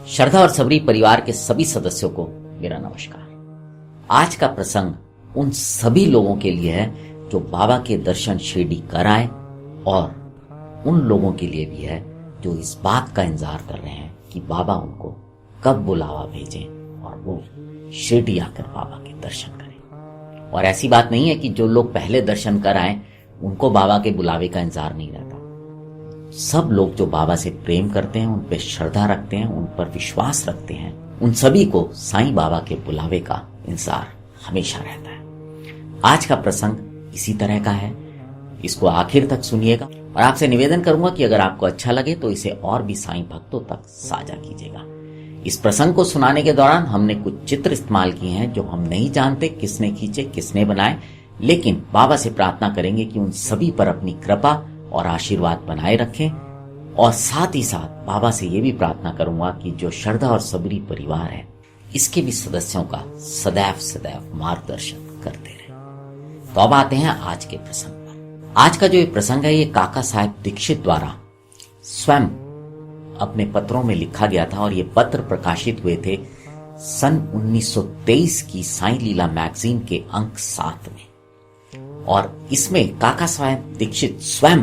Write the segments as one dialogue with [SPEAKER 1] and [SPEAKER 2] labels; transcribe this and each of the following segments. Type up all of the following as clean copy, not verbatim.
[SPEAKER 1] श्रद्धा और सबरी परिवार के सभी सदस्यों को मेरा नमस्कार। आज का प्रसंग उन सभी लोगों के लिए है जो बाबा के दर्शन शिरडी कर आए और उन लोगों के लिए भी है जो इस बात का इंतजार कर रहे हैं कि बाबा उनको कब बुलावा भेजें और वो शिरडी आकर बाबा के दर्शन करें। और ऐसी बात नहीं है कि जो लोग पहले दर्शन कर आए उनको बाबा के बुलावे का इंतजार नहीं रहता। सब लोग जो बाबा से प्रेम करते हैं, उन पर श्रद्धा रखते हैं, उन पर विश्वास रखते हैं, उन सभी को साईं बाबा के बुलावे का इंतजार हमेशा रहता है। आज का प्रसंग इसी तरह का है, इसको आखिर तक सुनिएगा और आपसे निवेदन करूंगा कि अगर आपको अच्छा लगे तो इसे और भी साईं भक्तों तक साझा कीजिएगा। इस प्रसंग को सुनाने के दौरान हमने कुछ चित्र इस्तेमाल किए हैं जो हम नहीं जानते किसने खींचे, किसने बनाए, लेकिन बाबा से प्रार्थना करेंगे कि उन सभी पर अपनी कृपा और आशीर्वाद बनाए रखें। और साथ ही साथ बाबा से यह भी प्रार्थना करूंगा कि जो श्रद्धा और सबरी परिवार है इसके भी सदस्यों का सदैव सदैव मार्गदर्शन करते रहे। तो अब आते हैं आज के प्रसंग पर। आज का जो ये प्रसंग है ये काका साहेब दीक्षित द्वारा स्वयं अपने पत्रों में लिखा गया था और ये पत्र प्रकाशित हुए थे सन 1923 की साईं लीला मैगजीन के अंक 7 में। और इसमें काका साहेब दीक्षित स्वयं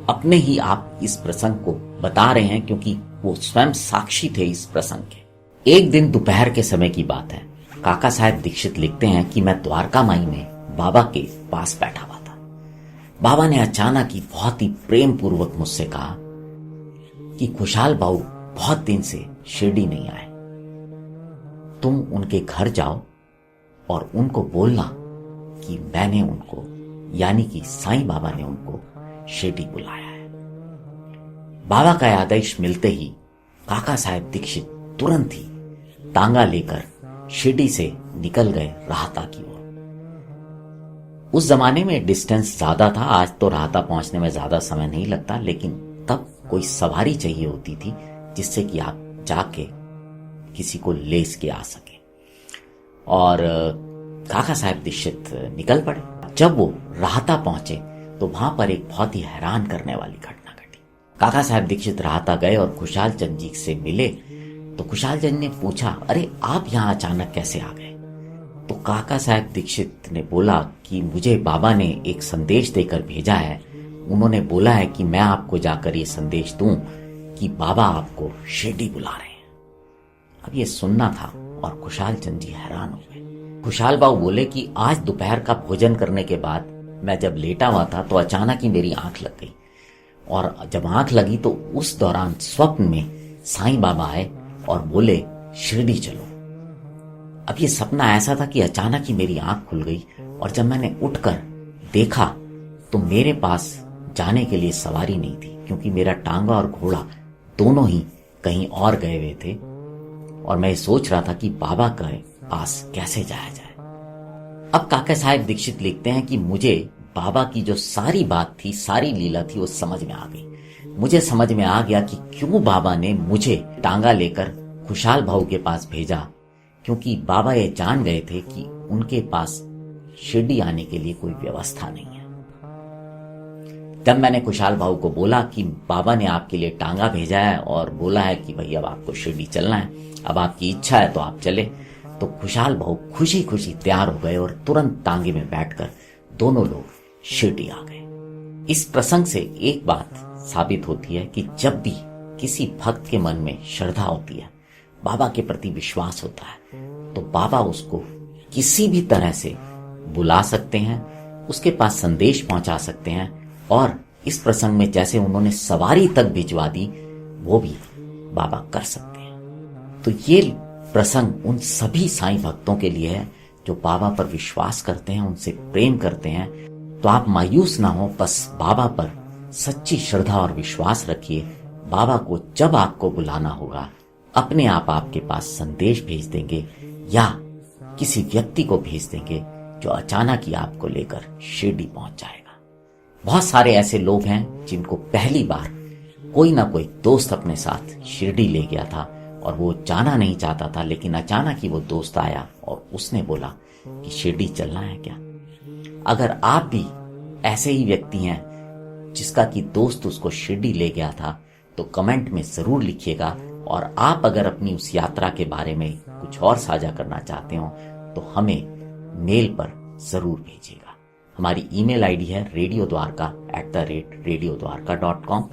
[SPEAKER 1] अपने ही आप इस प्रसंग को बता रहे हैं क्योंकि वो स्वयं साक्षी थे इस प्रसंग के। एक दिन दोपहर के समय की बात है। काका साहेब दीक्षित लिखते हैं कि मैं द्वारका माई में बाबा के पास बैठा हुआ था। बाबा ने अचानक ही बहुत ही प्रेम पूर्वक मुझसे कहा कि खुशहाल बाबू बहुत दिन से शिरडी नहीं आए, तुम उनके घर जाओ और उनको बोलना कि मैंने उनको यानी कि साईं बाबा ने उनको शिरडी बुलाया है। बाबा का आदेश मिलते ही काका साहेब दीक्षित तुरंत ही तांगा लेकर शिरडी से निकल गए राहता की ओर। उस जमाने में डिस्टेंस ज्यादा था, आज तो राहता पहुंचने में ज्यादा समय नहीं लगता, लेकिन तब कोई सवारी चाहिए होती थी जिससे कि आप जाके किसी को ले के आ सके। और काका साहेब दीक्षित निकल पड़े। जब वो राहता पहुंचे तो वहां पर एक बहुत ही हैरान करने वाली घटना घटी। काका साहेब दीक्षित राहता गए और खुशहाल चंद जी से मिले तो खुशहाल चंद ने पूछा, अरे आप यहाँ अचानक कैसे आ गए? तो काका साहेब दीक्षित ने बोला कि मुझे बाबा ने एक संदेश देकर भेजा है, उन्होंने बोला है कि मैं आपको जाकर ये संदेश दूं कि बाबा आपको शिरडी बुला रहे हैं। अब ये सुनना था और खुशहाल चंद जी हैरान हो गए। खुशहाल बाबू बोले कि आज दोपहर का भोजन करने के बाद मैं जब लेटा हुआ था तो अचानक ही मेरी आंख लग गई और जब आंख लगी तो उस दौरान स्वप्न में साईं बाबा आए और बोले शिरडी चलो। अब ये सपना ऐसा था कि अचानक ही मेरी आंख खुल गई और जब मैंने उठकर देखा तो मेरे पास जाने के लिए सवारी नहीं थी क्योंकि मेरा टांगा और घोड़ा दोनों ही कहीं और गए हुए थे और मैं सोच रहा था कि बाबा के पास कैसे जाया जाए। अब काका साहेब दीक्षित लिखते हैं कि मुझे बाबा की जो सारी बात थी, सारी लीला थी, वो समझ में आ गई। मुझे समझ में आ गया कि क्यों बाबा ने मुझे टांगा लेकर खुशहाल भाऊ के पास भेजा, क्योंकि बाबा ये जान गए थे कि उनके पास शिरडी आने के लिए कोई व्यवस्था नहीं है। जब मैंने खुशहाल भाऊ को बोला कि बाबा ने आपके लिए टांगा भेजा है और बोला है कि भाई अब आपको शिरडी चलना है, अब आपकी इच्छा है तो आप चले, तो खुशहाल भाऊ खुशी खुशी तैयार हो गए और तुरंत तांगे में बैठकर दोनों लोग शिरडी आ गए। इस प्रसंग से एक बात साबित होती है कि जब भी किसी भक्त के मन में श्रद्धा होती है, बाबा के प्रति विश्वास होता है, तो बाबा उसको किसी भी तरह से बुला सकते हैं, उसके पास संदेश पहुंचा सकते हैं। और इस प्रसंग में जैसे उन्होंने सवारी तक भिजवा दी वो भी बाबा कर सकते हैं। तो ये प्रसंग उन सभी साईं भक्तों के लिए है जो बाबा पर विश्वास करते हैं, उनसे प्रेम करते हैं। तो आप मायूस ना हो, बस बाबा पर सच्ची श्रद्धा और विश्वास रखिए। बाबा को जब आपको बुलाना होगा अपने आप आपके पास संदेश भेज देंगे या किसी व्यक्ति को भेज देंगे जो अचानक ही आपको लेकर शिरडी पहुंच जाएगा। बहुत सारे ऐसे लोग हैं जिनको पहली बार कोई ना कोई दोस्त अपने साथ शिरडी ले गया था और वो जाना नहीं चाहता था, लेकिन अचानक ही वो दोस्त आया और उसने बोला कि शिरडी चलना है क्या। अगर आप भी ऐसे ही व्यक्ति हैं जिसका कि दोस्त उसको शिरडी ले गया था तो कमेंट में जरूर लिखिएगा और आप अगर अपनी उस यात्रा के बारे में कुछ और साझा करना चाहते हो तो हमें मेल पर जरूर भेजिएगा। हमारी ईमेल आईडी है radiodwarka@radiodwarka.com।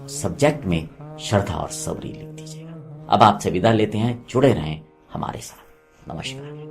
[SPEAKER 1] सब्जेक्ट में श्रद्धा और सबरी लिख दीजिएगा। अब आपसे विदा लेते हैं, जुड़े रहें हमारे साथ। नमस्कार।